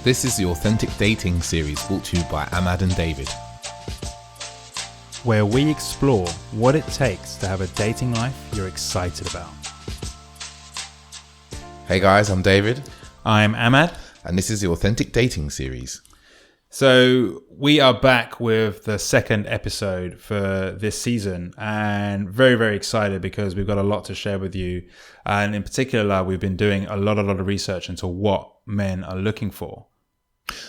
This is the Authentic Dating series brought to you by Ahmad and David, where we explore what it takes to have a dating life you're excited about. Hey guys, I'm David. I'm Ahmad. And this is the Authentic Dating series. So we are back with the second episode for this season, and very, very excited because we've got a lot to share with you. And in particular, we've been doing a lot of research into what men are looking for.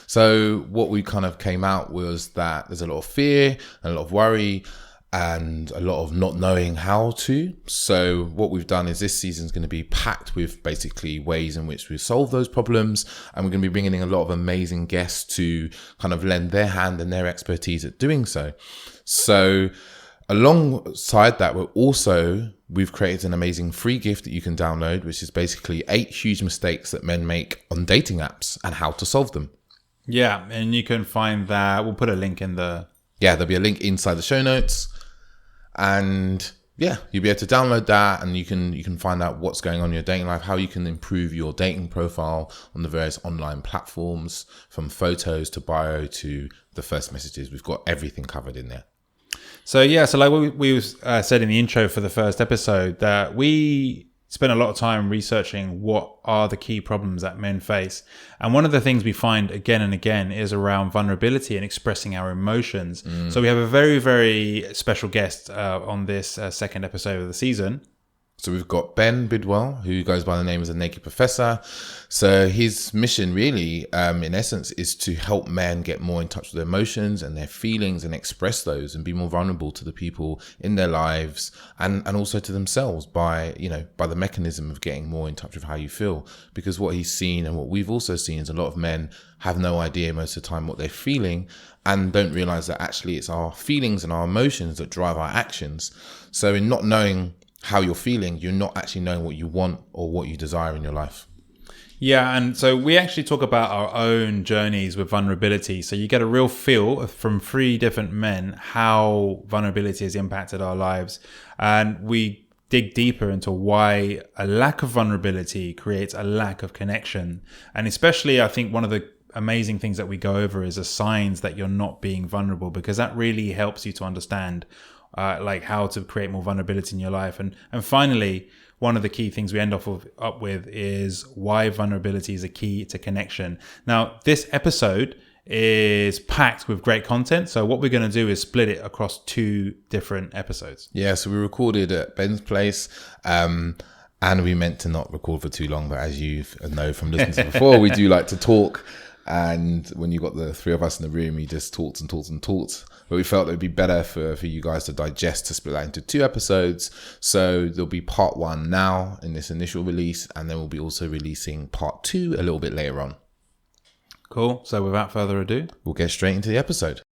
So what we kind of came out was that there's a lot of fear and a lot of worry and a lot of not knowing how to. So what we've done is this season's going to be packed with basically ways in which we solve those problems. And we're going to be bringing in a lot of amazing guests to kind of lend their hand and their expertise at doing so. So alongside that, we've created an amazing free gift that you can download, which is basically 8 huge mistakes that men make on dating apps and how to solve them. Yeah, and you can find that. We'll put a link in the... Yeah, there'll be a link inside the show notes. And yeah, you'll be able to download that, and you can find out what's going on in your dating life, how you can improve your dating profile on the various online platforms, from photos to bio to the first messages. We've got everything covered in there. So like we said in the intro for the first episode, that we spend a lot of time researching what are the key problems that men face. And one of the things we find again and again is around vulnerability and expressing our emotions. So we have a very, very special guest on this second episode of the season. So we've got Ben Bidwell, who goes by the name as a Naked Professor. So his mission really, in essence, is to help men get more in touch with their emotions and their feelings and express those and be more vulnerable to the people in their lives and also to themselves by the mechanism of getting more in touch with how you feel. Because what he's seen and what we've also seen is a lot of men have no idea most of the time what they're feeling and don't realize that actually it's our feelings and our emotions that drive our actions. So in not knowing how you're feeling, you're not actually knowing what you want or what you desire in your life. Yeah, and so we actually talk about our own journeys with vulnerability. So you get a real feel from 3 different men how vulnerability has impacted our lives. And we dig deeper into why a lack of vulnerability creates a lack of connection. And especially, I think one of the amazing things that we go over is the signs that you're not being vulnerable, because that really helps you to understand like how to create more vulnerability in your life. And finally, one of the key things we end up with is why vulnerability is a key to connection. Now, this episode is packed with great content. So what we're going to do is split it across 2 different episodes. Yeah, so we recorded at Ben's place. And we meant to not record for too long, but as you know from listening to before, we do like to talk. And when you got the 3 of us in the room, we just talked. But we felt it would be better for you guys to digest, to split that into 2 episodes. So there'll be part 1 now in this initial release, and then we'll be also releasing part 2 a little bit later on. Cool. So without further ado, we'll get straight into the episode.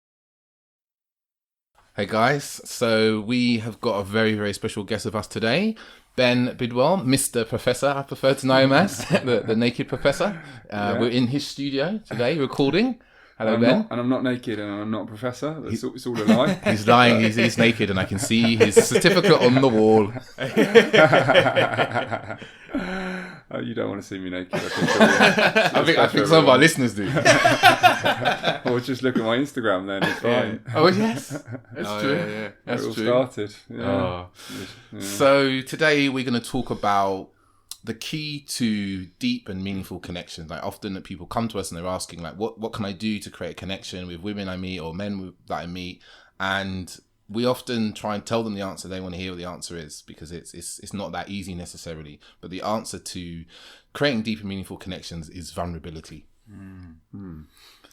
Hey guys, so we have got a very, very special guest with us today. Ben Bidwell, Mr. Professor, I prefer to know him as, the Naked Professor. We're in his studio today recording. Hello, Ben. I'm not naked, and I'm not a professor. It's all a lie. He's lying. He's naked, and I can see his certificate on the wall. You don't want to see me naked. I think some of our listeners do. Or just look at my Instagram then. It's fine. Yeah. Oh, yes. That's true. Yeah. That's it all true. started. Yeah. Yeah. So today we're going to talk about the key to deep and meaningful connections. Like often that people come to us and they're asking like, what can I do to create a connection with women I meet or men that I meet? And we often try and tell them the answer. They want to hear what the answer is, because it's not that easy necessarily. But the answer to creating deep and meaningful connections is vulnerability.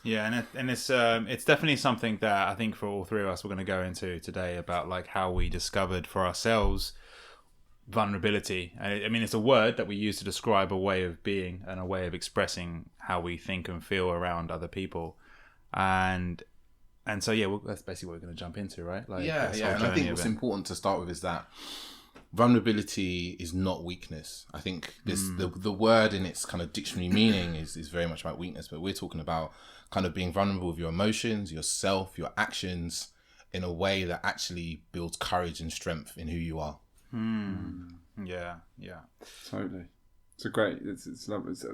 Yeah, and it's definitely something that I think for all 3 of us we're going to go into today, about like how we discovered for ourselves vulnerability. I mean, it's a word that we use to describe a way of being and a way of expressing how we think and feel around other people. And so that's basically what we're going to jump into, right? Like, yeah. And I think what's important to start with is that vulnerability is not weakness. I think the word in its kind of dictionary meaning is very much about weakness, but we're talking about kind of being vulnerable with your emotions, yourself, your actions, in a way that actually builds courage and strength in who you are. Yeah. Totally. It's a great. It's lovely. It's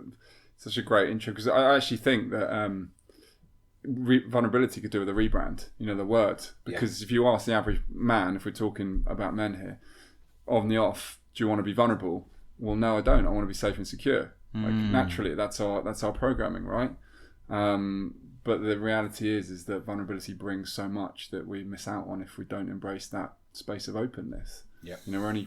such a great intro, because I actually think that vulnerability could do with a rebrand. You know, the word, because if you ask the average man, if we're talking about men here, on the off, do you want to be vulnerable? Well, no, I don't. I want to be safe and secure. Like naturally, that's our programming, right? But the reality is that vulnerability brings so much that we miss out on if we don't embrace that space of openness. Yeah. You know, we're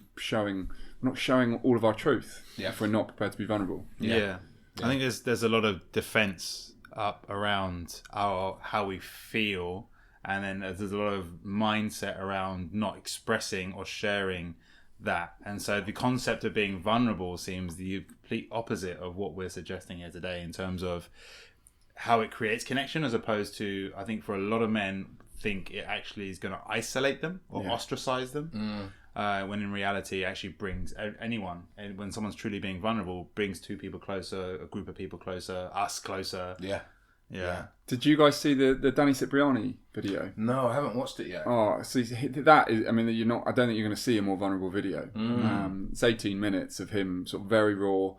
not showing all of our truth if we're not prepared to be vulnerable. Yeah. I think there's a lot of defense up around how we feel, and then there's a lot of mindset around not expressing or sharing that. And so the concept of being vulnerable seems the complete opposite of what we're suggesting here today, in terms of how it creates connection, as opposed to, I think for a lot of men, think it actually is going to isolate them or ostracize them, when in reality it actually brings anyone, and when someone's truly being vulnerable, brings two people closer, a group of people closer, us closer. Yeah. Did you guys see the Danny Cipriani video? No, I haven't watched it yet. Oh, so that is. I mean, you're not. I don't think you're going to see a more vulnerable video. It's 18 minutes of him sort of very raw,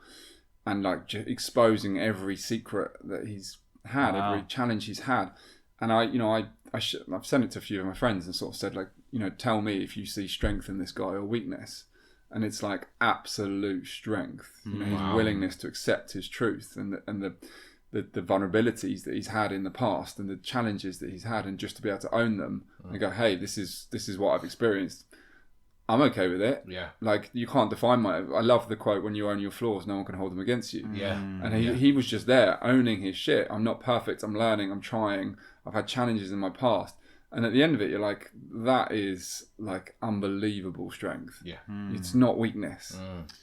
and like exposing every secret that he's had, every challenge he's had. And I've sent it to a few of my friends and sort of said, like, you know, tell me if you see strength in this guy or weakness. And it's like absolute strength. You know, his willingness to accept his truth, and the vulnerabilities that he's had in the past, and the challenges that he's had, and just to be able to own them and go, hey, this is what I've experienced. I'm okay with it. Yeah. Like, you can't define I love the quote, when you own your flaws, no one can hold them against you. Yeah. And he was just there owning his shit. I'm not perfect. I'm learning. I'm trying. I've had challenges in my past. And at the end of it, you're like, that is like unbelievable strength. Yeah. It's not weakness.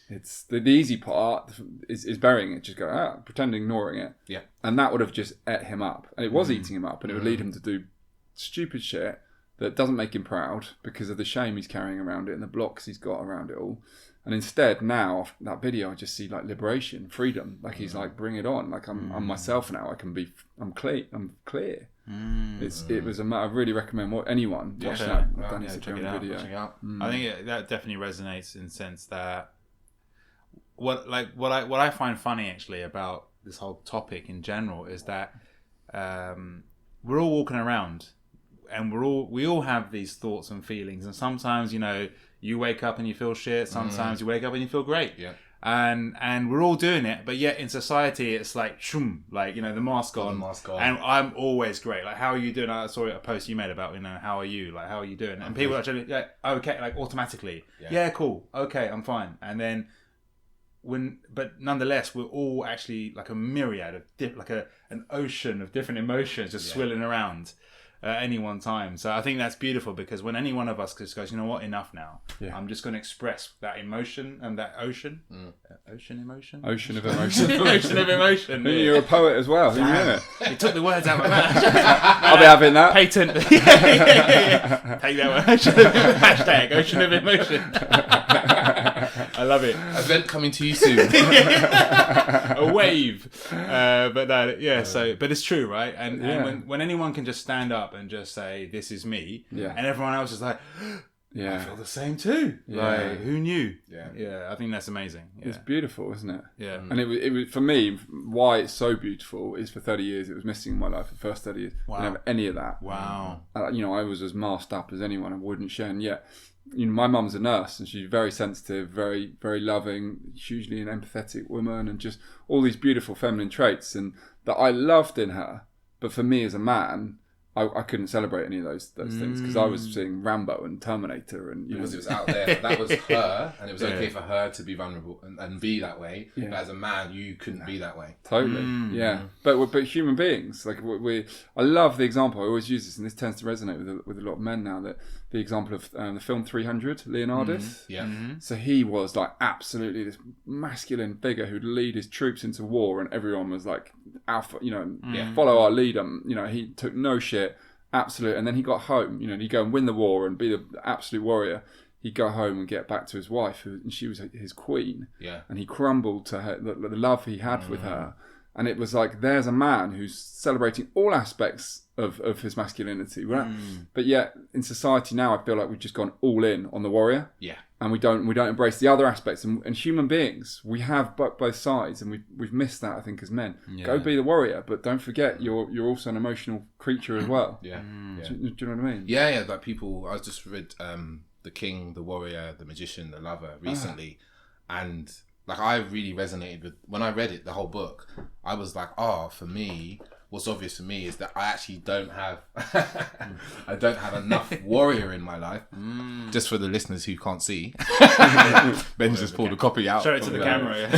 It's the easy part is burying it. Just go, pretend ignoring it. Yeah. And that would have just ate him up. And it was eating him up, and it would lead him to do stupid shit that doesn't make him proud because of the shame he's carrying around it and the blocks he's got around it all. And instead, now, that video, I just see like liberation, freedom. Like, he's like, bring it on. Like, I'm myself now. I'm clear. It was I really recommend anyone watch that Danny Cipriani video. I think that definitely resonates in the sense that what I find funny actually about this whole topic in general is that we're all walking around, and we all have these thoughts and feelings, and sometimes, you know, you wake up and you feel shit, sometimes you wake up and you feel great. Yeah. And we're all doing it, but yet in society it's like shum, like, you know, the mask on. And I'm always great. Like, how are you doing? I saw a post you made about, you know, how are you? Like, how are you doing? And people are actually like, okay, like automatically. Yeah, cool. Okay, I'm fine. And then but nonetheless, we're all actually like a myriad of an ocean of different emotions just swirling around at any one time. So I think that's beautiful, because when any one of us just goes, you know what, enough now. Yeah. I'm just going to express that emotion and that ocean. Ocean of emotion. Ocean of emotion. You're a poet as well. You took the words out of my mouth. I'll be having that. Patent. Yeah. Take that one. Hashtag ocean of emotion. I love it. Event coming to you soon. A wave. But no, yeah. So, but it's true, right? And when anyone can just stand up and just say, "This is me," and everyone else is like, I feel the same too. Like, who knew? Yeah. I think that's amazing. Yeah. It's beautiful, isn't it? Yeah. And it was for me. Why it's so beautiful is for 30 years it was missing in my life. The first 30 years, I didn't have any of that. Wow. You know, I was as masked up as anyone. I wouldn't share. And yet, you know, my mum's a nurse, and she's very sensitive, very, very loving, hugely an empathetic woman, and just all these beautiful feminine traits, and that I loved in her. But for me as a man, I couldn't celebrate any of those things, because I was seeing Rambo and Terminator, and because it was out there. That was her, and it was okay for her to be vulnerable and be that way. Yeah. But as a man, you couldn't be that way. Totally, yeah. But human beings, like I love the example. I always use this, and this tends to resonate with a lot of men now. That the example of the film 300, Leonidas. Yeah. So he was like absolutely this masculine figure who'd lead his troops into war, and everyone was like alpha. You know, follow our leader. You know, he took no shit. Absolute. And then he got home, you know, and he'd go and win the war and be the absolute warrior. He'd go home and get back to his wife, and she was his queen. Yeah. And he crumbled to her, the love he had with her. And it was like, there's a man who's celebrating all aspects of his masculinity. But yet in society now, I feel like we've just gone all in on the warrior. Yeah. And we don't embrace the other aspects. And human beings, we have both sides, and we've missed that, I think, as men. Yeah. Go be the warrior, but don't forget you're also an emotional creature as well. Yeah. Do you know what I mean? Yeah. Like people, I just read The King, the Warrior, the Magician, the Lover recently, and like I really resonated with when I read it, the whole book. I was like, for me, what's obvious for me is that I actually don't have enough warrior in my life. Just for the listeners who can't see, Ben's just pulled a copy out. Show it to the camera.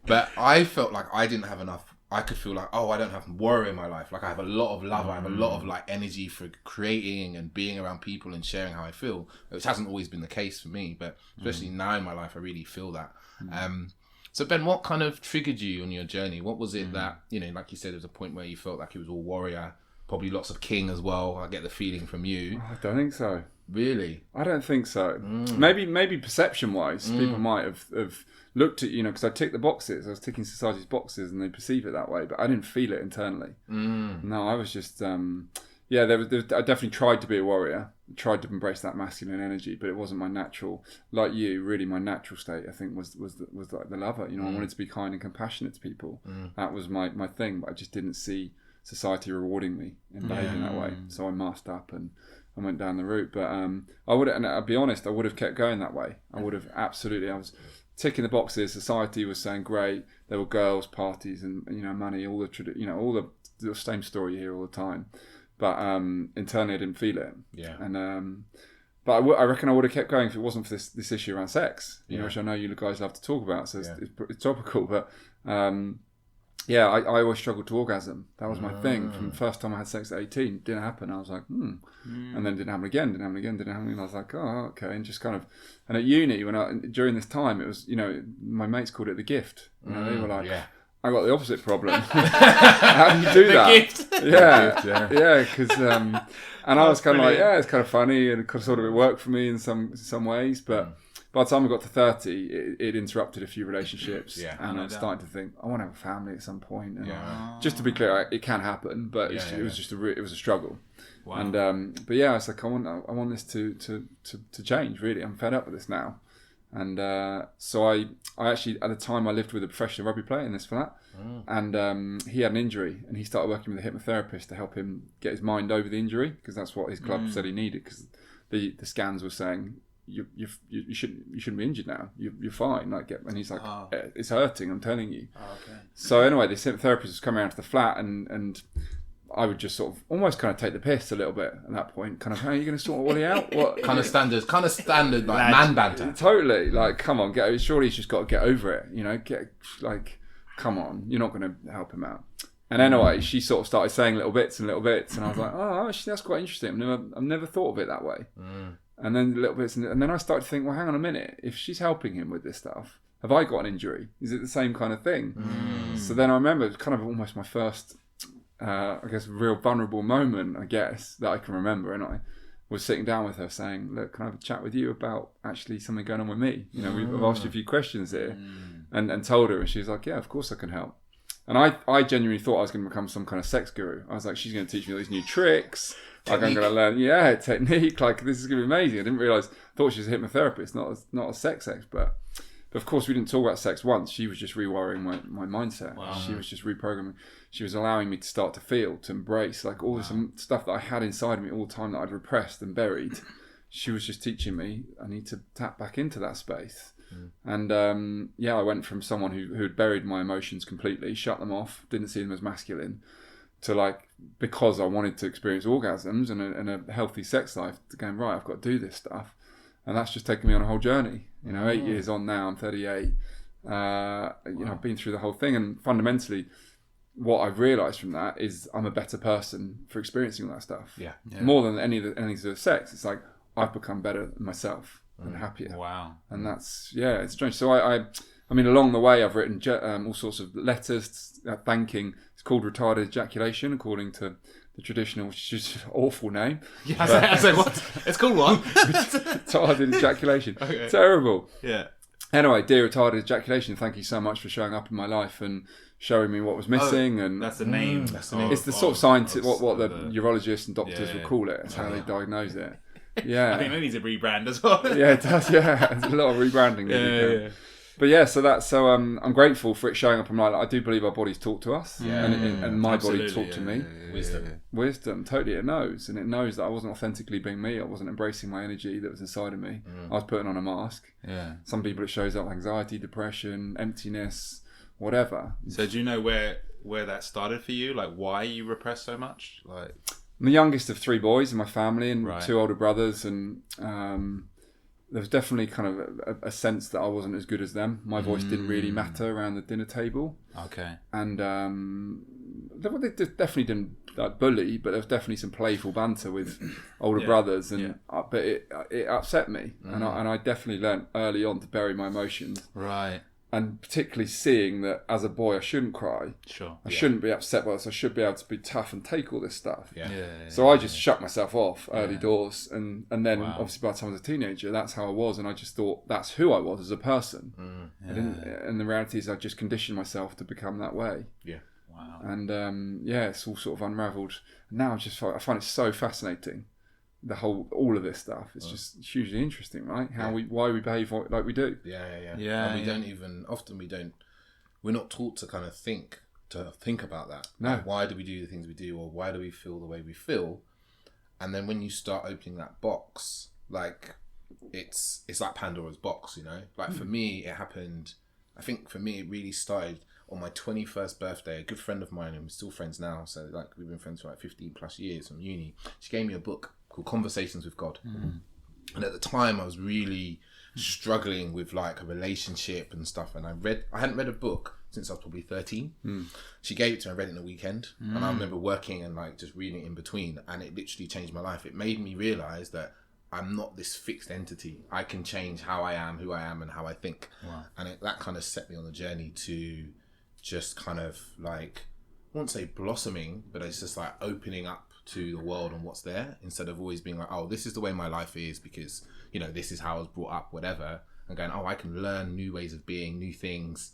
But I felt like I didn't have enough. I could feel like, I don't have warrior in my life. Like I have a lot of love. I have a lot of like energy for creating and being around people and sharing how I feel, which hasn't always been the case for me, but especially now in my life, I really feel that. So Ben, what kind of triggered you on your journey? What was it that, like you said, there was a point where you felt like it was all warrior, probably lots of king as well. I get the feeling from you. I don't think so. Really? I don't think so. Maybe perception-wise, people might have looked at, because I ticked the boxes. I was ticking society's boxes and they perceive it that way, but I didn't feel it internally. No, I was just, I definitely tried to be a warrior, tried to embrace that masculine energy, but it wasn't my natural, like you, really my natural state, I think, was like the lover. I wanted to be kind and compassionate to people. That was my thing, but I just didn't see society rewarding me in behaving that way. So I masked up and I went down the route. But and I'll be honest, I would have kept going that way. I would have absolutely, I was ticking the boxes. Society was saying great. There were girls, parties, and money. All the all the same story you hear all the time. But internally, I didn't feel it. Yeah. And but I reckon I would have kept going if it wasn't for this issue around sex. Which I know you guys love to talk about. So it's topical. But I always struggled to orgasm. That was my thing. From the first time I had sex at 18, didn't happen. I was like, and then didn't happen again. And I was like, okay. And just kind of, and at uni, during this time, it was, my mates called it the gift. They were like, I got the opposite problem. How do you do that? Gift. Yeah, because, and I was kind of like, it's kind of funny, and it sort of worked for me in some ways, but by the time I got to 30, it interrupted a few relationships, and I was starting to think, I want to have a family at some point. And just to be clear, it can happen, but it was just it was a struggle. Wow. And but I was like, I want this to change. Really, I'm fed up with this now. And so I actually, at the time, I lived with a professional rugby player in this flat, and he had an injury, and he started working with a hypnotherapist to help him get his mind over the injury, because that's what his club said he needed, because the scans were saying you shouldn't be injured now. You're fine. And he's like, it's hurting. I'm telling you. Okay. So anyway, this hypnotherapist was coming around to the flat, and I would just sort of almost kind of take the piss a little bit at that point. Kind of, how are you going to sort Ollie out? What kind of standard like man banter? Totally. Like, come on, surely he's just got to get over it. Come on, you're not going to help him out. And anyway, she sort of started saying little bits, and I was like, actually, that's quite interesting. I've never thought of it that way. And then little bits, and then I started to think, well, hang on a minute. If she's helping him with this stuff, have I got an injury? Is it the same kind of thing? So then I remember, it was kind of almost my first, real vulnerable moment, that I can remember. And I was sitting down with her saying, look, can I have a chat with you about actually something going on with me? We've asked you a few questions here, and told her, and she was like, yeah, of course I can help. And I genuinely thought I was going to become some kind of sex guru. I was like, she's going to teach me all these new tricks. Like, I'm going to learn, technique. Like, this is going to be amazing. I didn't realise, thought she was a hypnotherapist, not a sex expert. But of course, we didn't talk about sex once. She was just rewiring my mindset. Wow. She was just reprogramming. She was allowing me to start to feel, to embrace, like all this stuff that I had inside of me all the time that I'd repressed and buried. She was just teaching me, I need to tap back into that space. And I went from someone who had buried my emotions completely, shut them off, didn't see them as masculine, to because I wanted to experience orgasms and a healthy sex life, to going, right, I've got to do this stuff. And that's just taken me on a whole journey. 8 years on now, I'm 38. I've been through the whole thing, and fundamentally, what I've realised from that is I'm a better person for experiencing all that stuff. Yeah. More than anything to do with sex. It's like I've become better than myself and happier. Wow. And that's it's strange. So I mean, along the way, I've written all sorts of letters thanking. It's called retarded ejaculation, according to the traditional, which is an awful name. Yeah, I said what? It's called what? Retarded ejaculation. Okay. Terrible. Yeah. Anyway, dear retarded ejaculation, thank you so much for showing up in my life and showing me what was missing. And that's the name. That's the name. it's the sort of scientific, what the urologists and doctors would call it. It's how they diagnose it. Yeah. I think they need to rebrand as well. Yeah, it does. Yeah, there's a lot of rebranding. Yeah. But yeah, I'm grateful for it showing up in my life. I do believe our bodies talk to us, and my body talked to me. Wisdom, totally. It knows, and it knows that I wasn't authentically being me. I wasn't embracing my energy that was inside of me. I was putting on a mask. Yeah. Some people it shows up anxiety, depression, emptiness, whatever. So do you know where that started for you? Like why you repressed so much? Like I'm the youngest of 3 boys in my family and Right. 2 older brothers, and there was definitely kind of a sense that I wasn't as good as them. My voice didn't really matter around the dinner table. Okay. And they definitely didn't bully, but there was definitely some playful banter with older brothers, and but it upset me, and I definitely learnt early on to bury my emotions. Right. And particularly seeing that as a boy, I shouldn't cry. Sure. I shouldn't be upset by this. I should be able to be tough and take all this stuff. Yeah. So I just shut myself off early doors, and then obviously by the time I was a teenager, that's how I was, and I just thought that's who I was as a person. I didn't, and the reality is I just conditioned myself to become that way. Yeah. Wow. And it's all sort of unravelled. Now I find it so fascinating. All of this stuff. It's just hugely interesting, right? Why we behave like we do. Yeah. Yeah, And we don't even, often we're not taught to kind of think about that. No. Like, why do we do the things we do, or why do we feel the way we feel? And then when you start opening that box, like it's like Pandora's box, you know? Like for me, it happened, I think for me, it really started on my 21st birthday. A good friend of mine, and we're still friends now, so like we've been friends for like 15 plus years from uni. She gave me a book called Conversations with God. And at the time I was really struggling with like a relationship and stuff, and I hadn't read a book since I was probably 13. She gave it to me, I read it in a weekend, and I remember working and like just reading it in between, and it literally changed my life. It made me realise that I'm not this fixed entity. I can change how I am, who I am, and how I think. Wow. And that kind of set me on the journey to just kind of like, I won't say blossoming, but it's just like opening up to the world and what's there, instead of always being like, oh, this is the way my life is because, you know, this is how I was brought up, whatever, and going, oh, I can learn new ways of being, new things.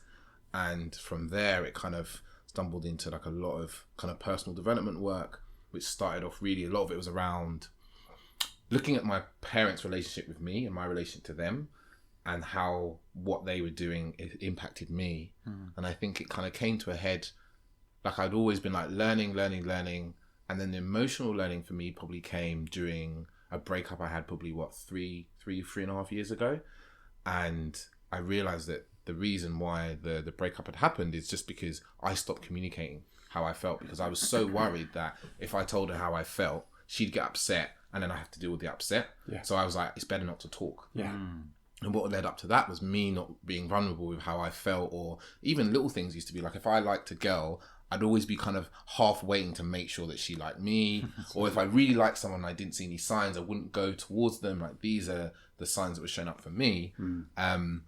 And from there it kind of stumbled into like a lot of kind of personal development work, which started off really, a lot of it was around looking at my parents' relationship with me and my relationship to them, and how what they were doing impacted me. And I think it kind of came to a head, like I'd always been like learning, and then the emotional learning for me probably came during a breakup I had probably three and a half years ago. And I realized that the reason why the breakup had happened is just because I stopped communicating how I felt, because I was so worried that if I told her how I felt, she'd get upset and then I have to deal with the upset. So I was like, it's better not to talk. And what led up to that was me not being vulnerable with how I felt, or even little things used to be like, if I liked a girl, I'd always be kind of half waiting to make sure that she liked me. Or if I really liked someone and I didn't see any signs, I wouldn't go towards them. Like, these are the signs that were showing up for me. And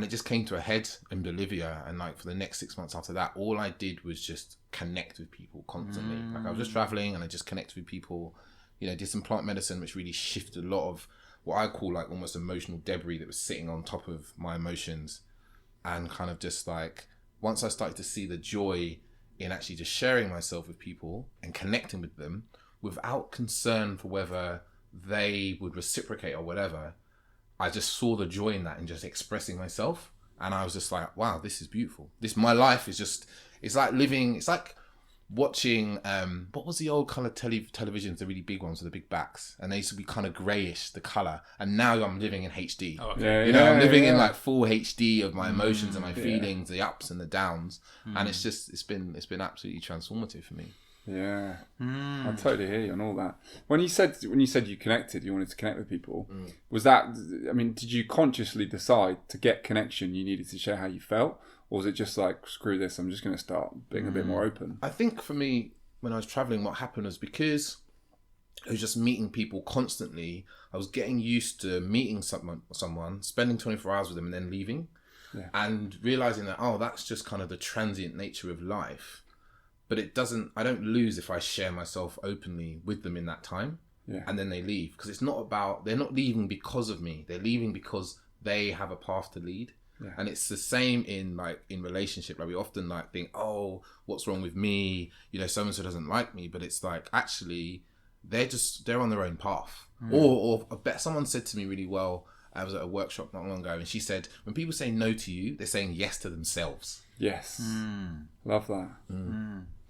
it just came to a head in Bolivia. And like for the next 6 months after that, all I did was just connect with people constantly. Like I was just traveling and I just connected with people, you know, did some plant medicine, which really shifted a lot of what I call like almost emotional debris that was sitting on top of my emotions. And kind of just like, once I started to see the joy in actually just sharing myself with people and connecting with them without concern for whether they would reciprocate or whatever, I just saw the joy in that and just expressing myself. And I was just like, wow, this is beautiful. My life is just, it's like watching, what was the old colour televisions, the really big ones with the big backs, and they used to be kind of greyish, the colour, and now I'm living in HD. I'm living in like full HD of my emotions and my feelings, the ups and the downs, and it's been absolutely transformative for me. I totally hear you on all that. When you said you wanted to connect with people, was that, I mean, did you consciously decide to get connection you needed to share how you felt? Or was it just like, screw this, I'm just going to start being a bit more open? I think for me, when I was traveling, what happened was because I was just meeting people constantly, I was getting used to meeting someone, spending 24 hours with them and then leaving. And realizing that, oh, that's just kind of the transient nature of life. But I don't lose if I share myself openly with them in that time. And then they leave. Because it's not about, they're not leaving because of me. They're leaving because they have a path to lead. Yeah. And it's the same in relationship. Like we often like think, oh, what's wrong with me? You know, so-and-so doesn't like me. But it's like, actually, they're on their own path. Or someone said to me really well, I was at a workshop not long ago, and she said, when people say no to you, they're saying yes to themselves. Yes. Love that.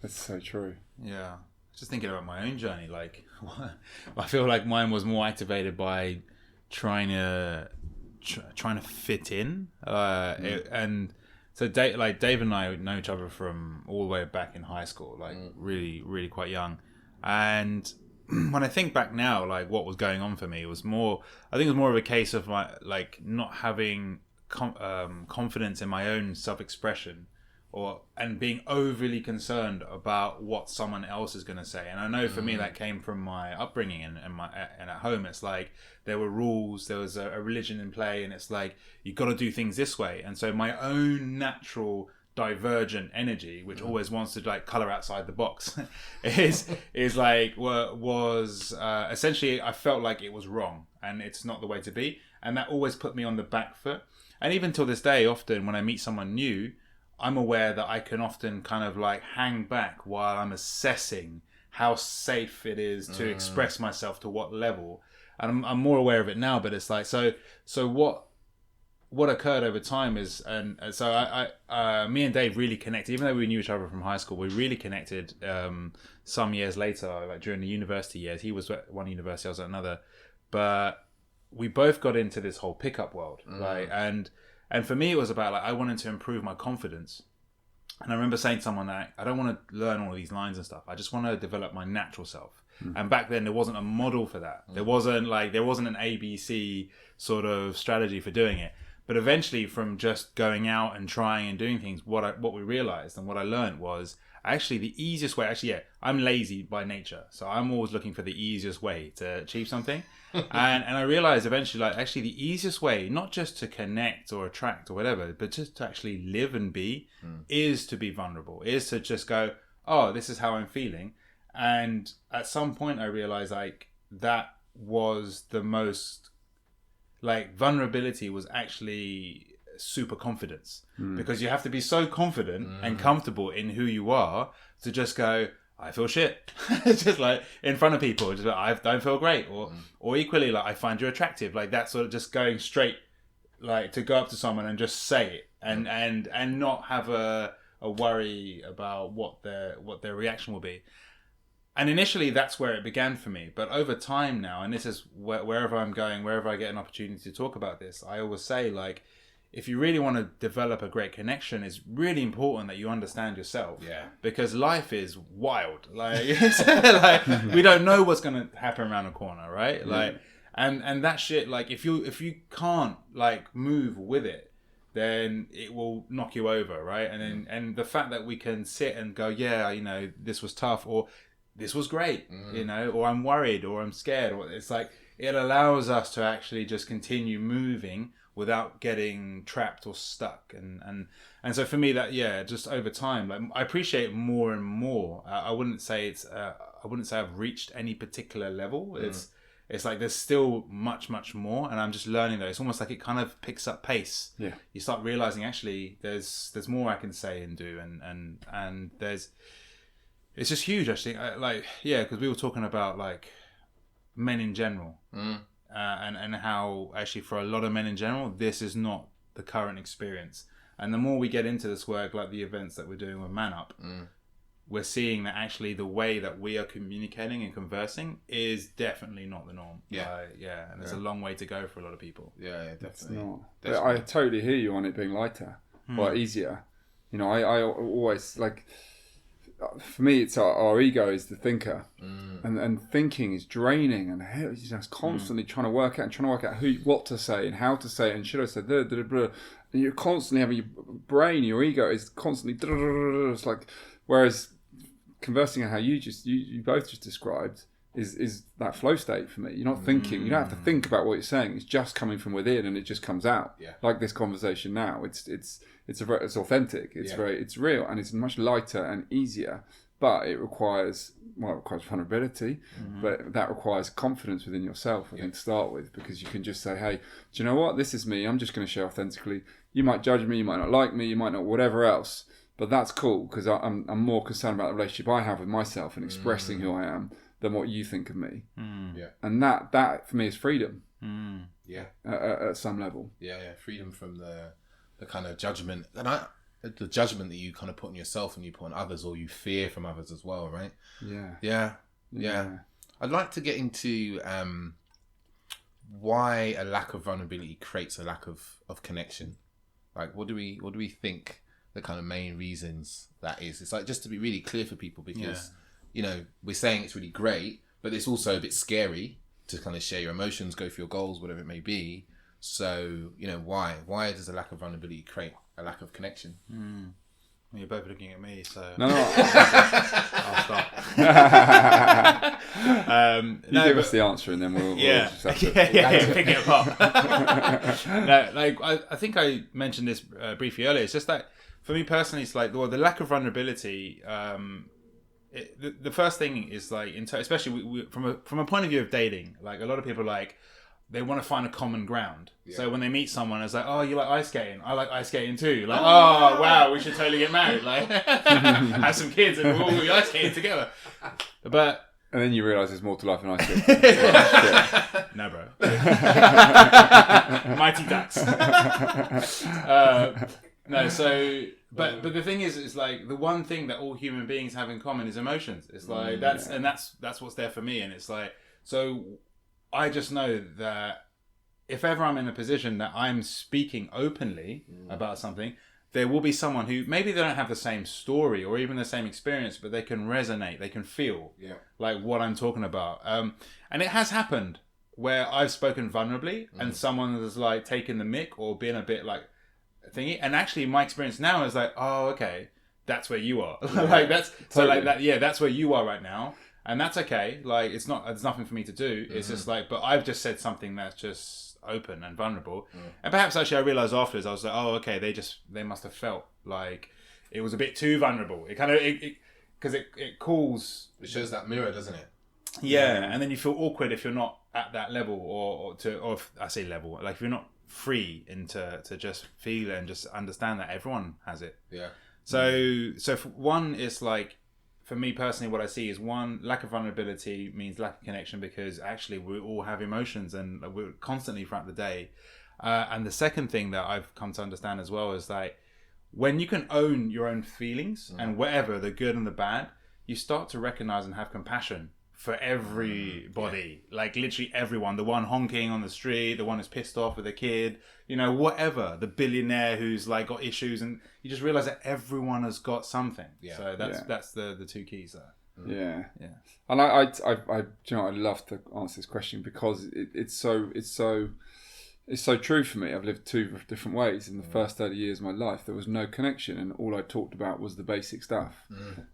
That's so true. Yeah. Just thinking about my own journey, like, I feel like mine was more activated by trying to fit in, and so Dave and I know each other from all the way back in high school, like really, really quite young. And when I think back now, like what was going on for me was more, I think it was more of a case of my like not having confidence in my own self-expression, and being overly concerned about what someone else is going to say. And I know for me that came from my upbringing and at home. It's like there were rules, there was a religion in play, and it's like you got to do things this way. And so my own natural divergent energy, which always wants to like color outside the box, is like was essentially, I felt like it was wrong and it's not the way to be, and that always put me on the back foot. And even till this day, often when I meet someone new, I'm aware that I can often kind of like hang back while I'm assessing how safe it is to express myself to what level. And I'm more aware of it now, but it's like, so what occurred over time is, and so I me and Dave really connected, even though we knew each other from high school, we really connected some years later, like during the university years. He was at one university, I was at another, but we both got into this whole pickup world, like, and for me, it was about like, I wanted to improve my confidence. And I remember saying to someone that I don't want to learn all of these lines and stuff. I just want to develop my natural self. And back then there wasn't a model for that. There wasn't an ABC sort of strategy for doing it. But eventually, from just going out and trying and doing things, what we realized and what I learned was actually the easiest way. Actually, yeah, I'm lazy by nature, so I'm always looking for the easiest way to achieve something. and I realized eventually, like, actually the easiest way, not just to connect or attract or whatever, but just to actually live and be, is to be vulnerable, is to just go, oh, this is how I'm feeling. And at some point I realized like that was the most, like, vulnerability was actually super confidence, because you have to be so confident and comfortable in who you are to just go, I feel shit, just like in front of people, just like, I don't feel great, or equally like I find you attractive, like that sort of just going straight, like to go up to someone and just say it, and not have a worry about what their reaction will be. And initially that's where it began for me, but over time now, and this is wherever I'm going, wherever I get an opportunity to talk about this, I always say, like, if you really want to develop a great connection, it's really important that you understand yourself. Yeah. Because life is wild. Like, like we don't know what's going to happen around the corner, right? Yeah. Like, and that shit, like, if you can't like move with it, then it will knock you over, right? And the fact that we can sit and go, yeah, you know, this was tough, or this was great, you know, or I'm worried, or I'm scared, or it's like, it allows us to actually just continue moving without getting trapped or stuck. And so for me, that, yeah, just over time, like, I appreciate more and more. I wouldn't say I've reached any particular level. It's like there's still much more, and I'm just learning though. It's almost like it kind of picks up pace. Yeah. You start realizing actually there's more I can say and do, and there's, it's just huge actually. Like, yeah, because we were talking about like men in general. And how actually for a lot of men in general, this is not the current experience. And the more we get into this work, like the events that we're doing with Man Up, we're seeing that actually the way that we are communicating and conversing is definitely not the norm. Yeah. And there's a long way to go for a lot of people. Yeah, definitely. But I totally hear you on it being lighter or easier. You know, I always, like, for me, it's our ego is the thinker, and thinking is draining, and you're just constantly trying to work out what to say and how to say it, and should I say blah, blah, blah. And you're constantly having your brain, your ego is constantly. It's like, whereas conversing on how you both just described is that flow state for me. You're not thinking. You don't have to think about what you're saying. It's just coming from within, and it just comes out. Yeah. Like this conversation now. It's authentic. It's real, and it's much lighter and easier but it requires vulnerability, but that requires confidence within yourself, I think, to start with, because you can just say, hey, do you know what? This is me. I'm just going to share authentically. You might judge me, you might not like me, you might not whatever else, but that's cool, because I'm more concerned about the relationship I have with myself and expressing who I am than what you think of me. Yeah. And that for me is freedom. Yeah. At some level. Yeah. Freedom from the kind of judgment, and the judgment that you kind of put on yourself and you put on others, or you fear from others as well, right? Yeah. I'd like to get into why a lack of vulnerability creates a lack of connection. Like, what do we think the kind of main reasons that is? It's like, just to be really clear for people, because you know, we're saying it's really great, but it's also a bit scary to kind of share your emotions, go for your goals, whatever it may be. So, you know, why does a lack of vulnerability create a lack of connection? Well, you're both looking at me, so No. I'll start. Give us the answer, and then we'll just have to... pick it apart. No, like I think I mentioned this briefly earlier. It's just that for me personally, it's like, well, the lack of vulnerability. The first thing is like, especially from a point of view of dating, like a lot of people they want to find a common ground. Yeah. So when they meet someone, it's like, oh, you like ice skating? I like ice skating too. Like, oh wow, we should totally get married. Like, have some kids and we'll all be ice skating together. But and then you realise there's more to life than ice skating. No, bro. Mighty Ducks. No, so but the thing is, it's like the one thing that all human beings have in common is emotions. It's like that's what's there for me, and it's like, so I just know that if ever I'm in a position that I'm speaking openly about something, there will be someone who maybe they don't have the same story or even the same experience, but they can resonate, they can feel like what I'm talking about. And it has happened where I've spoken vulnerably and someone has like taken the mick or been a bit like thingy. And actually my experience now is like, oh, okay, that's where you are. Like that's totally. So like that. Yeah, that's where you are right now. And that's okay. Like, there's nothing for me to do. It's just like, but I've just said something that's just open and vulnerable. And perhaps actually I realized afterwards, I was like, oh, okay, they must have felt like it was a bit too vulnerable. It kind of, because it calls. It shows that mirror, doesn't it? Yeah. And then you feel awkward if you're not at that level or if I say level, like if you're not free into to just feel it and just understand that everyone has it. Yeah. So for one, it's like, for me personally, what I see is one, lack of vulnerability means lack of connection, because actually we all have emotions and we're constantly throughout the day. And the second thing that I've come to understand as well is like, when you can own your own feelings and whatever, the good and the bad, you start to recognize and have compassion for everybody, like literally everyone, the one honking on the street, the one who's pissed off with a kid, you know, whatever, the billionaire who's like got issues, and you just realize that everyone has got something. So that's the two keys there. Yeah. And I you know, I'd love to answer this question because it's so true for me. I've lived two different ways. In the first 30 years of my life, there was no connection, and all I talked about was the basic stuff.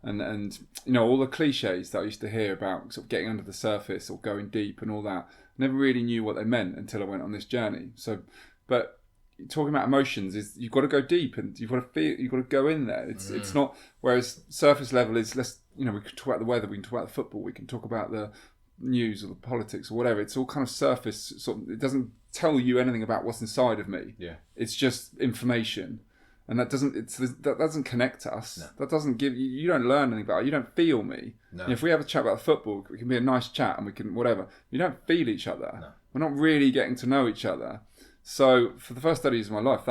And you know, all the cliches that I used to hear about sort of getting under the surface or going deep and all that, I never really knew what they meant until I went on this journey. So, but talking about emotions is you've got to go deep and you've got to feel, you've got to go in there. It's not, whereas surface level is less, you know, we can talk about the weather, we can talk about the football, we can talk about the news or the politics or whatever. It's all kind of surface, sort of, it doesn't tell you anything about what's inside of me. It's just information, and that doesn't connect us. That doesn't give you don't learn anything about it. You don't feel me. And if we have a chat about football, it can be a nice chat and we can whatever. You don't feel each other. We're not really getting to know each other. So for the first 30 years of my life,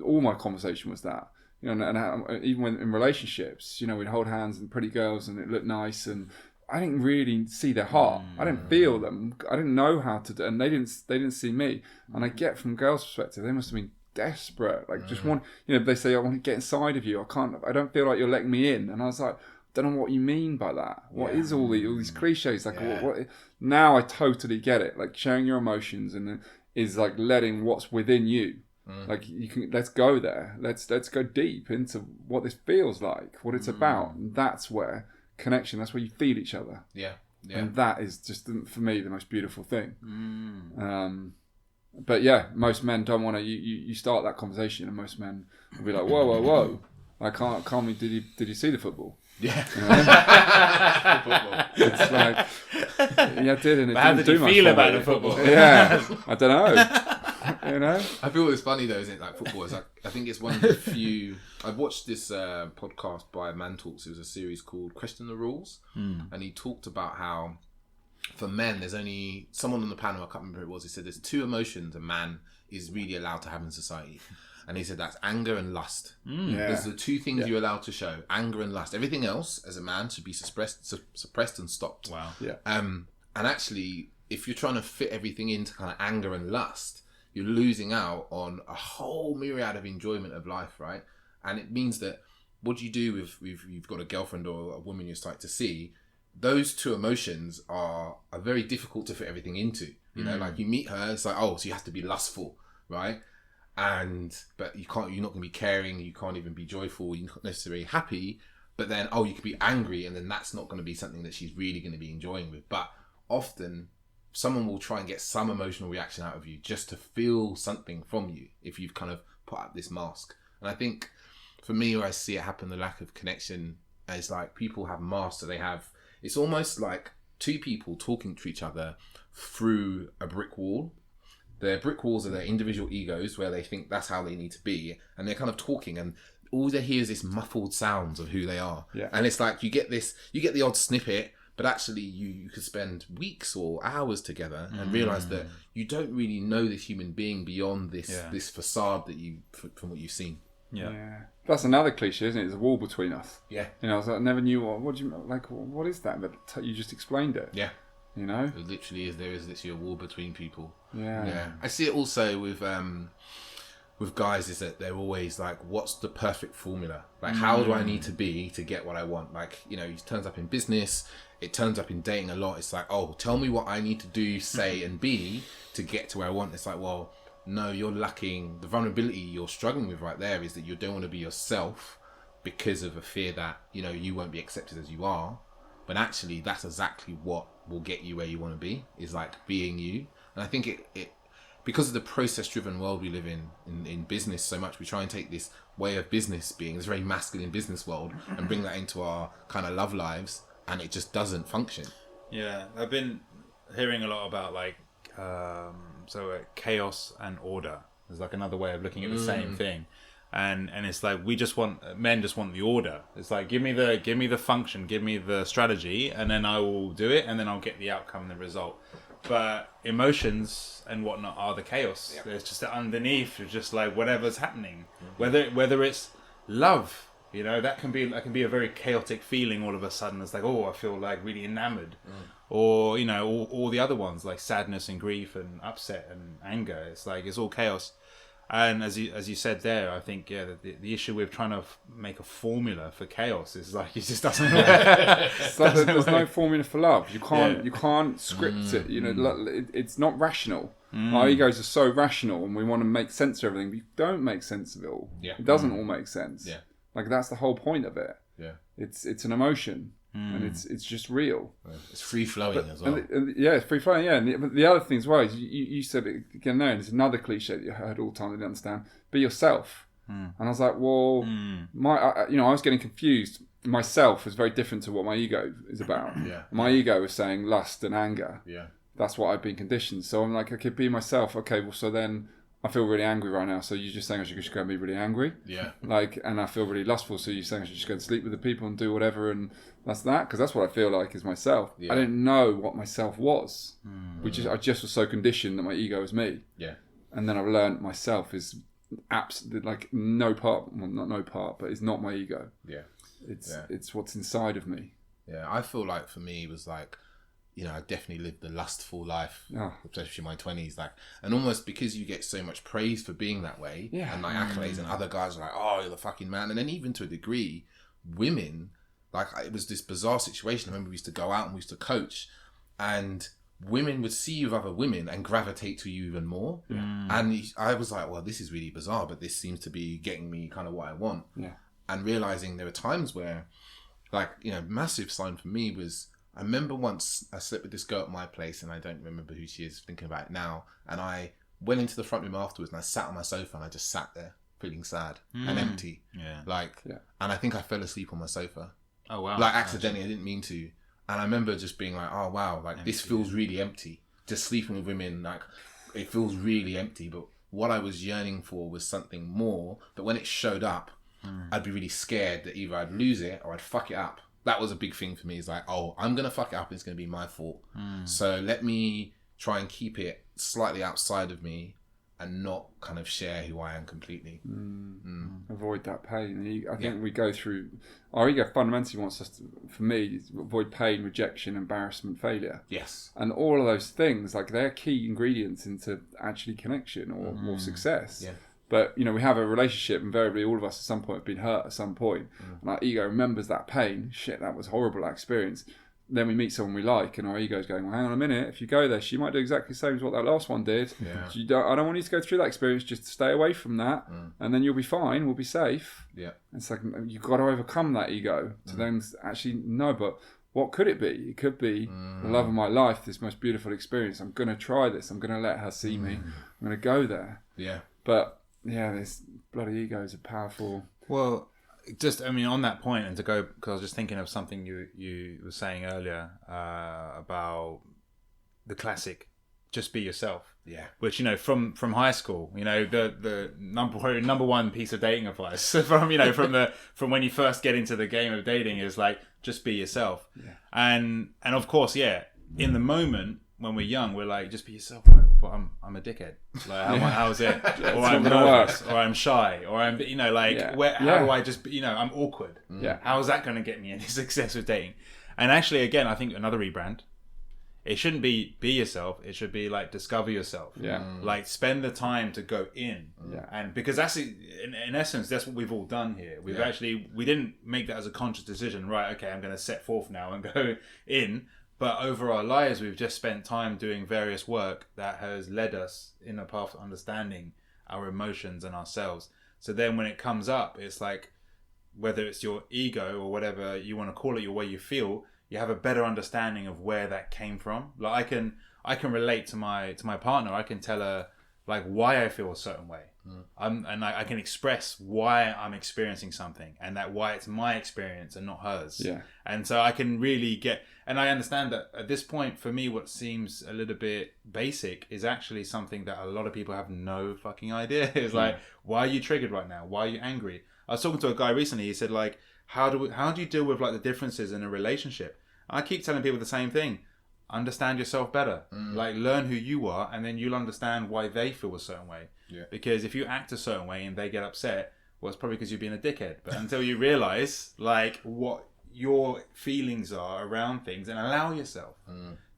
all my conversation was that, you know, and even when in relationships, you know, we'd hold hands and pretty girls and it looked nice, and I didn't really see their heart. I didn't feel them. I didn't know how to do, and they didn't see me. And I get from girls' perspective, they must have been desperate. Like just want, you know, they say, I want to get inside of you. I don't feel like you're letting me in. And I was like, I don't know what you mean by that. What is all these cliches? Like what? Now I totally get it. Like sharing your emotions and is like letting what's within you. Like you can, let's go there. Let's go deep into what this feels like, what it's about. And that's where connection, that's where you feel each other. And that is just, for me, the most beautiful thing. But yeah, most men don't want to, you start that conversation and most men will be like, whoa, Like, can't we? Did you see the football? Yeah. It's like, yeah, I did, and it How didn't did you do much feel for about me. the football? Yeah, I don't know. You know, I feel it's funny though, isn't it? Like football is like, I think it's one of the few. I watched this podcast by Man Talks. It was a series called Question the Rules, and he talked about how for men, there's only someone on the panel. I can't remember who it was. He said there's 2 emotions a man is really allowed to have in society, and he said that's anger and lust. Yeah. There's the 2 things you're allowed to show: anger and lust. Everything else, as a man, should be suppressed and stopped. Wow. Yeah. And actually, if you're trying to fit everything into kind of anger and lust, you're losing out on a whole myriad of enjoyment of life, right? And it means that what do you do if you've got a girlfriend or a woman you're starting to see? Those 2 emotions are very difficult to fit everything into. You know, like you meet her, it's like, oh, so you have to be lustful, right? But you're not going to be caring, you can't even be joyful, you're not necessarily happy. But then, you could be angry, and then that's not going to be something that she's really going to be enjoying with. But often, someone will try and get some emotional reaction out of you just to feel something from you if you've kind of put up this mask. And I think for me, where I see it happen, the lack of connection is like people have masks. So it's almost like 2 people talking to each other through a brick wall. Their brick walls are their individual egos where they think that's how they need to be. And they're kind of talking, and all they hear is this muffled sounds of who they are. Yeah. And it's like you get the odd snippet, but actually you could spend weeks or hours together and realize that you don't really know this human being beyond this facade that from what you've seen. Yeah. That's another cliche, isn't it? There's a wall between us. Yeah. You know, I was like, I never knew what do you like. What is that? But you just explained it. Yeah. You know. It literally is. There is literally a wall between people. Yeah. Yeah. I see it also with guys, is that they're always like, what's the perfect formula? Like, how do I need to be to get what I want? Like, you know, it turns up in business, it turns up in dating a lot. It's like, oh, tell me what I need to do, say, and be to get to where I want. It's like, well, no, you're lacking. The vulnerability you're struggling with right there is that you don't want to be yourself because of a fear that, you know, you won't be accepted as you are. But actually, that's exactly what will get you where you want to be, is like being you. And I think it because of the process-driven world we live in business so much, we try and take this way of business being this very masculine business world and bring that into our kind of love lives, and it just doesn't function. Yeah, I've been hearing a lot about like chaos and order. There's like another way of looking at the same thing. And it's like men just want the order. It's like give me the function, give me the strategy, and then I will do it, and then I'll get the outcome and the result. But emotions and whatnot are the chaos. Yeah. There's just underneath, it's just like whatever's happening. Whether it's love, you know, that can be a very chaotic feeling all of a sudden. It's like, oh, I feel like really enamored. Or, you know, all the other ones like sadness and grief and upset and anger. It's like it's all chaos. And as you said there, I think the issue with trying to make a formula for chaos is like it just doesn't work. There's no formula for love. You can't script it. You know, it's not rational. Our egos are so rational, and we want to make sense of everything. We don't make sense of it all. Yeah. It doesn't all make sense. Yeah. Like that's the whole point of it. Yeah. It's an emotion, and it's just real. It's free flowing as well. It's free flowing. Yeah, but the other thing as well is you said it again there, and it's another cliche that you heard all the time. I didn't understand. Be yourself. And I was like, well, I was getting confused. Myself is very different to what my ego is about. Yeah. My ego is saying lust and anger. Yeah. That's what I've been conditioned. So I'm like, okay, be myself. Okay, well, so then I feel really angry right now. So you're just saying I should just go and be really angry. Yeah. Like, and I feel really lustful. So you're saying I should just go and sleep with the people and do whatever. And that's that. Because that's what I feel like is myself. Yeah. I didn't know what myself was. I just was so conditioned that my ego is me. Yeah. And then I've learned myself is absolutely like no part, well, not no part, but it's not my ego. Yeah. It's what's inside of me. Yeah. I feel like for me, it was like, you know, I definitely lived the lustful life, especially in my 20s. Like, and almost because you get so much praise for being that way, and like accolades, and other guys are like, "Oh, you're the fucking man." And then even to a degree, women, like, it was this bizarre situation. I remember we used to go out and we used to coach, and women would see you with other women and gravitate to you even more. Yeah. And I was like, "Well, this is really bizarre, but this seems to be getting me kind of what I want." Yeah. And realizing there were times where, like, you know, massive sign for me was, I remember once I slept with this girl at my place, and I don't remember who she is, thinking about it now. And I went into the front room afterwards, and I sat on my sofa and I just sat there. feeling sad and empty. Yeah. And I think I fell asleep on my sofa. Oh wow. Like accidentally, I didn't mean to. And I remember just being like, oh wow, like Empty, this feels really empty. Just sleeping with women, like it feels really empty. But what I was yearning for was something more. But when it showed up, I'd be really scared that either I'd lose it or I'd fuck it up. That was a big thing for me. It's like, oh, I'm going to fuck it up. It's going to be my fault. So let me try and keep it slightly outside of me and not kind of share who I am completely. Avoid that pain. I think we go through... Our ego fundamentally wants us to, for me, avoid pain, rejection, embarrassment, failure. Yes. And all of those things, like they're key ingredients into actually connection or success. Yeah. But, you know, we have a relationship, invariably all of us at some point have been hurt at some point. And our ego remembers that pain. Shit, that was horrible, that experience. Then we meet someone we like and our ego's going, well, hang on a minute, if you go there, she might do exactly the same as what that last one did. Yeah. I don't want you to go through that experience, just stay away from that and then you'll be fine, we'll be safe. Yeah. It's like, you've got to overcome that ego to then actually know, but what could it be? It could be the love of my life, this most beautiful experience. I'm going to try this. I'm going to let her see me. I'm going to go there. Yeah. But yeah, this bloody egos are powerful. Well, just, I mean, on that point, and to go, because I was just thinking of something you were saying earlier about the classic, just be yourself. Yeah. Which, you know, from high school, you know, the number one piece of dating advice from when you first get into the game of dating is like, just be yourself. Yeah. And of course, yeah, in the moment when we're young, we're like, just be yourself. Right? But I'm a dickhead. Like, how's it? Or I'm nervous, or I'm shy, or I'm, you know, like, how do I just, you know, I'm awkward. Yeah. How is that going to get me any success with dating? And actually, again, I think another rebrand. It shouldn't be yourself. It should be like discover yourself. Yeah. Like spend the time to go in. Yeah. And because that's in essence, that's what we've all done here. We didn't make that as a conscious decision. Right. Okay. I'm going to set forth now and go in. But over our lives, we've just spent time doing various work that has led us in a path to understanding our emotions and ourselves. So then when it comes up, it's like, whether it's your ego or whatever you want to call it, your way you feel, you have a better understanding of where that came from. Like I can relate to my partner. I can tell her like why I feel a certain way. I can express why I'm experiencing something and that why it's my experience and not hers. Yeah. And so I can really get, and I understand that at this point for me, what seems a little bit basic is actually something that a lot of people have no fucking idea. It's like, why are you triggered right now? Why are you angry? I was talking to a guy recently. He said like, how do you deal with like the differences in a relationship? I keep telling people the same thing. Understand yourself better. Like learn who you are, and then you'll understand why they feel a certain way. Yeah. Because if you act a certain way and they get upset, well, it's probably because you're being a dickhead. But until you realize like what your feelings are around things, and allow yourself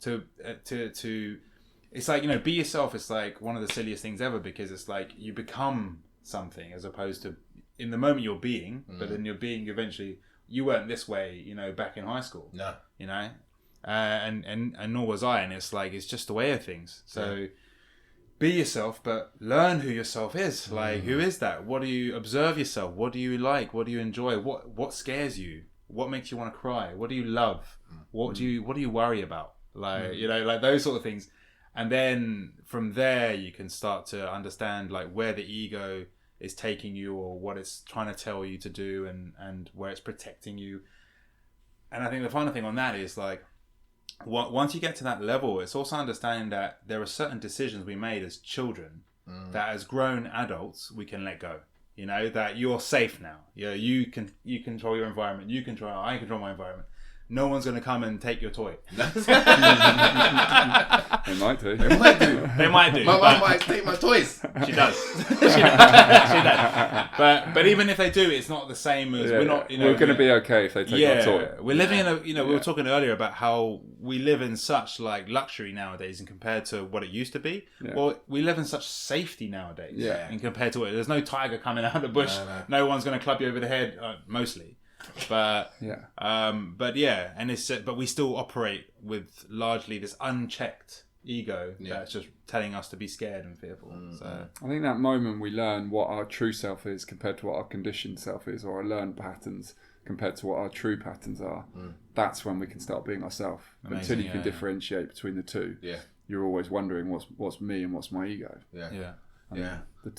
to it's like, you know, be yourself. It's like one of the silliest things ever, because it's like you become something as opposed to in the moment you're being, but then you're being eventually. You weren't this way, you know, back in high school. No. You know, and nor was I. And it's like, it's just the way of things. So be yourself, but learn who yourself is. Like, who is that? What do you observe yourself? What do you like? What do you enjoy? What scares you? What makes you want to cry? What do you love? What do you worry about? Like, you know, like those sort of things. And then from there, you can start to understand like where the ego is taking you, or what it's trying to tell you to do, and where it's protecting you. And I think the final thing on that is like, once you get to that level, it's also understanding that there are certain decisions we made as children that as grown adults we can let go. You know, that you're safe now. You control your environment. I control my environment. No one's going to come and take your toy. They might do. They might do. My wife might take my toys. She does. She does. But even if they do, it's not the same as we're not. You know, we're going to be okay if they take our toy. We're living in a. You know, we were talking earlier about how we live in such like luxury nowadays, and compared to what it used to be. Yeah. Well, we live in such safety nowadays. Yeah. And compared to it, there's no tiger coming out of the bush. No one's going to club you over the head. Mostly. But but we still operate with largely this unchecked ego that's just telling us to be scared and fearful. So I think that moment we learn what our true self is compared to what our conditioned self is, or our learned patterns compared to what our true patterns are, that's when we can start being ourselves. Until you can differentiate between the two, you're always wondering what's me and what's my ego.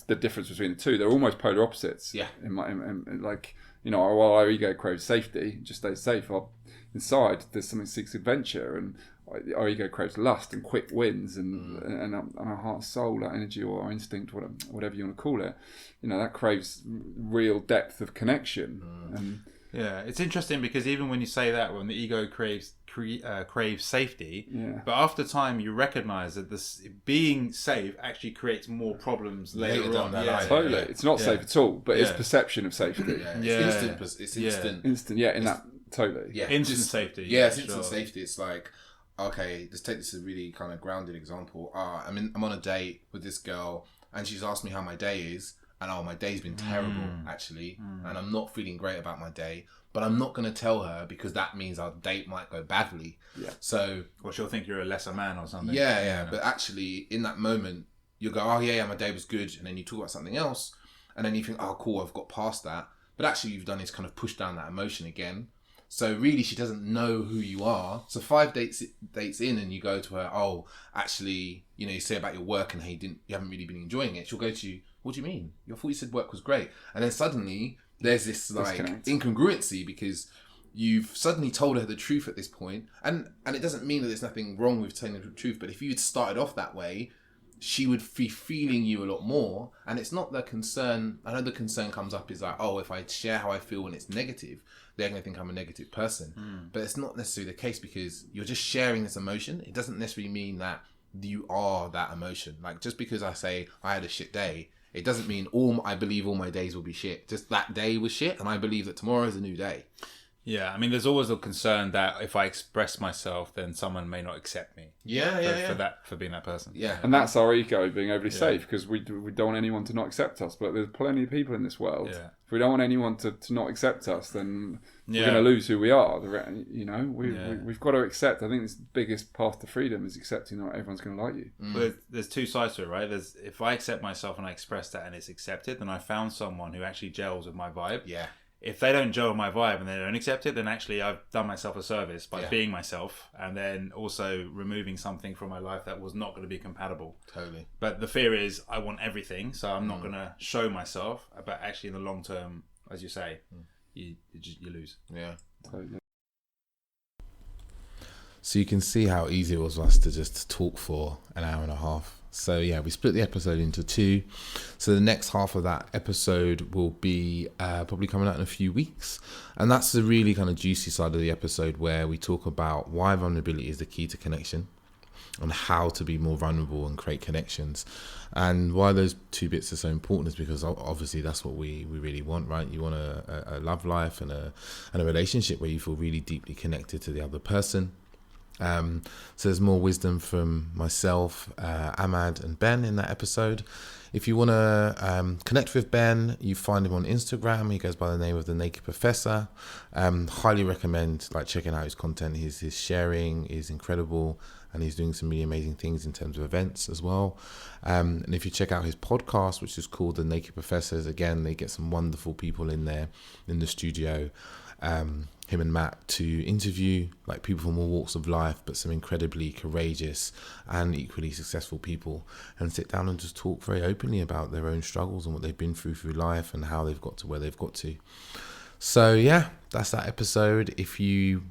The difference between the two, they're almost polar opposites. Yeah. Like, you know, while our ego craves safety, just stay safe. Inside, there's something that seeks adventure, and our ego craves lust and quick wins, and our heart, soul, our energy, or our instinct, whatever you want to call it. You know, that craves real depth of connection. And yeah, it's interesting because even when you say that, when the ego craves safety, but after time you recognize that this being safe actually creates more problems later on. Totally, it's not safe at all, but it's perception of safety. It's instant. Totally. Yeah, instant safety. Yeah, it's instant safety. It's like, okay, let's take this as a really kind of grounded example. I'm on a date with this girl, and she's asked me how my day is, and my day's been terrible actually, and I'm not feeling great about my day. But I'm not going to tell her because that means our date might go badly. Yeah. So, or she'll think you're a lesser man or something. Yeah. But actually, in that moment, you'll go, "Oh yeah, my day was good," and then you talk about something else, and then you think, "Oh cool, I've got past that." But actually, you've done is kind of push down that emotion again. So really, she doesn't know who you are. So 5 dates in, and you go to her, "Oh, actually, you know, you say about your work and how you haven't really been enjoying it." She'll go to you, "What do you mean? I thought you said work was great." And then suddenly there's this like incongruency because you've suddenly told her the truth at this point, and it doesn't mean that there's nothing wrong with telling her the truth. But if you'd started off that way, she would be feeling you a lot more. And it's not the concern. I know the concern comes up is like, oh, if I share how I feel and it's negative, they're going to think I'm a negative person. But it's not necessarily the case because you're just sharing this emotion. It doesn't necessarily mean that you are that emotion. Like just because I say I had a shit day, it doesn't mean I believe all my days will be shit. Just that day was shit, and I believe that tomorrow is a new day. Yeah, I mean, there's always a concern that if I express myself, then someone may not accept me. For being that person. Yeah, and that's our ego being overly safe because we don't want anyone to not accept us. But there's plenty of people in this world. Yeah. If we don't want anyone to not accept us, then we're going to lose who we are. We've got to accept. I think the biggest path to freedom is accepting that not everyone's going to like you. But there's two sides to it, right? There's if I accept myself and I express that and it's accepted, then I found someone who actually gels with my vibe. Yeah. If they don't gel with my vibe and they don't accept it, then actually I've done myself a service by being myself and then also removing something from my life that was not going to be compatible. Totally. But the fear is I want everything, so I'm not going to show myself. But actually in the long term, as you say, you lose. Yeah. Totally. So you can see how easy it was for us to just talk for an hour and a half. So yeah, we split the episode into 2. So the next half of that episode will be probably coming out in a few weeks. And that's the really kind of juicy side of the episode where we talk about why vulnerability is the key to connection and how to be more vulnerable and create connections. And why those 2 bits are so important is because obviously that's what we really want, right? You want a love life and a relationship where you feel really deeply connected to the other person. So there's more wisdom from myself, Ahmad and Ben in that episode. If you want to connect with Ben, you find him on Instagram. He goes by the name of the Naked Professor. Highly recommend checking out his content. His sharing is incredible, and he's doing some really amazing things in terms of events as well. And if you check out his podcast, which is called The Naked Professors, again, they get some wonderful people in there in the studio. Him and Matt to interview people from all walks of life, but some incredibly courageous and equally successful people, and sit down and just talk very openly about their own struggles and what they've been through life and how they've got to where they've got to. So yeah, that's that episode. If you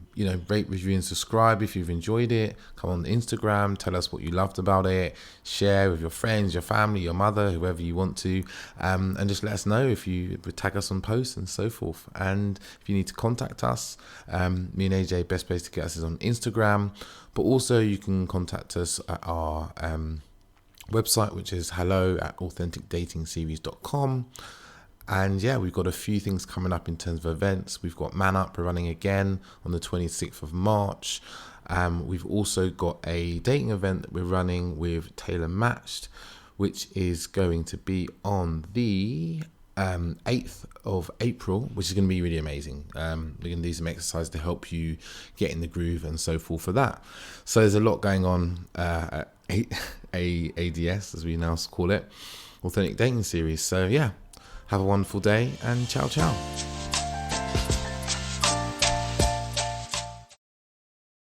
rate, review and subscribe if you've enjoyed it, come on Instagram, tell us what you loved about it, share with your friends, your family, your mother, whoever you want to, and just let us know if you would tag us on posts and so forth. And if you need to contact us, me and AJ, best place to get us is on Instagram, but also you can contact us at our website, which is hello@authenticdatingseries.com. And yeah, we've got a few things coming up in terms of events. We've got Man Up, we're running again on the 26th of March. We've also got a dating event that we're running with Taylor Matched, which is going to be on the 8th of April, which is going to be really amazing. We're going to do some exercise to help you get in the groove and so forth for that. So there's a lot going on at ADS, as we now call it, Authentic Dating Series. So yeah, have a wonderful day and ciao ciao.